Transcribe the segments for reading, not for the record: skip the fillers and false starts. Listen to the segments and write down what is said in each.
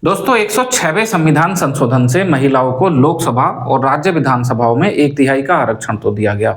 दोस्तों 106वें संविधान संशोधन से महिलाओं को लोकसभा और राज्य विधानसभाओं में 1/3 का आरक्षण तो दिया गया,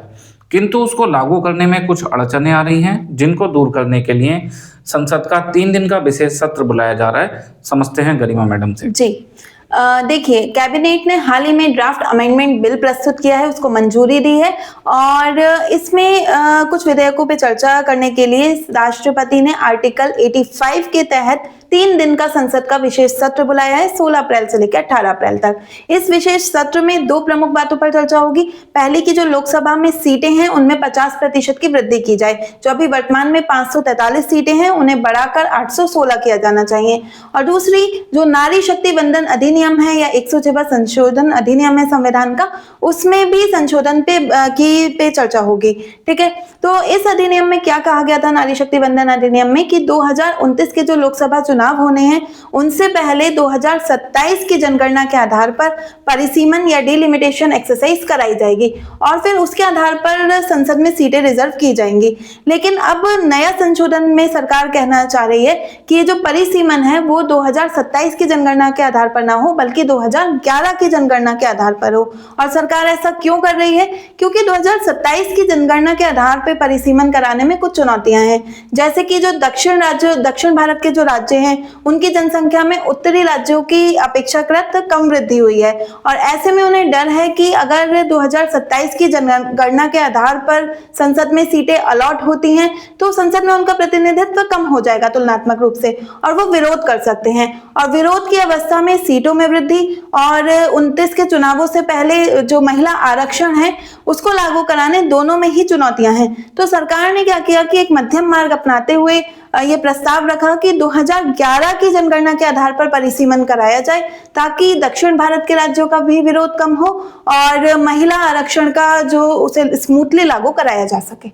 किंतु उसको लागू करने में कुछ अड़चनें आ रही हैं, जिनको दूर करने के लिए संसद का 3 दिन का विशेष सत्र बुलाया जा रहा है। समझते हैं गरिमा मैडम से। जी देखिए, कैबिनेट ने हाल ही में ड्राफ्ट अमेंडमेंट बिल प्रस्तुत किया है, उसको मंजूरी दी है और इसमें कुछ विधेयकों पे चर्चा करने के लिए राष्ट्रपति ने आर्टिकल 85 के तहत 3 दिन का संसद का विशेष सत्र बुलाया है, 16 अप्रैल से लेकर 18 अप्रैल तक। इस विशेष सत्र में 2 प्रमुख बातों पर चर्चा होगी। पहली की जो लोकसभा में सीटें हैं उनमें 50% की वृद्धि की जाए। जो अभी वर्तमान में 543 सीटें हैं उन्हें बढ़ाकर 816 किया जाना चाहिए। और दूसरी जो नारी शक्ति वंदन अधिनियम है या 106वां संशोधन अधिनियम है संविधान का, उसमें भी संशोधन पे चर्चा होगी। ठीक है, तो इस अधिनियम में क्या कहा गया था नारी शक्ति वंदन अधिनियम में कि 2029 के जो लोकसभा चुनाव होने हैं उनसे पहले 2027 की जनगणना के आधार पर परिसीमन या डिलिमिटेशन एक्सरसाइज कराई जाएगी और फिर उसके आधार पर संसद में सीटें रिजर्व की जाएंगी। लेकिन अब नया संशोधन में सरकार कहना चाह रही है कि ये जो परिसीमन है वो 2027 की जनगणना के आधार पर ना हो बल्कि 2011 की जनगणना के आधार पर हो। और सरकार ऐसा क्यों कर रही है? क्योंकि 2027 की जनगणना के आधार पर परिसीमन कराने में कुछ चुनौतियां हैं, जैसे कि जो दक्षिण भारत के जो राज्य हैं उनकी जनसंख्या में उत्तरी राज्यों की अपेक्षाकृत कम वृद्धि हुई है और ऐसे में उन्हें डर है कि अगर 2027 की जनगणना के आधार पर संसद में सीटें अलॉट होती हैं तो संसद में उनका प्रतिनिधित्व कम हो जाएगा तुलनात्मक रूप से और वो विरोध कर सकते हैं। और विरोध की अवस्था में सीटों में वृद्धि और 29 के चुनावों से पहले जो महिला आरक्षण है उसको लागू कराने, दोनों में ही चुनौतियां हैं। तो सरकार ने क्या किया कि एक मध्यम मार्ग अपनाते हुए ये प्रस्ताव रखा कि 2011 की जनगणना के आधार पर परिसीमन कराया जाए ताकि दक्षिण भारत के राज्यों का भी विरोध कम हो और महिला आरक्षण का जो उसे स्मूथली लागू कराया जा सके।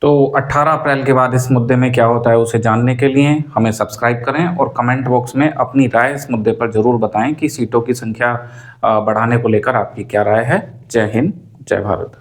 तो 18 अप्रैल के बाद इस मुद्दे में क्या होता है उसे जानने के लिए हमें सब्सक्राइब करें और कमेंट बॉक्स में अपनी राय इस मुद्दे पर जरूर बताएं कि सीटों की संख्या बढ़ाने को लेकर आपकी क्या राय है। जय हिंद, जय भारत।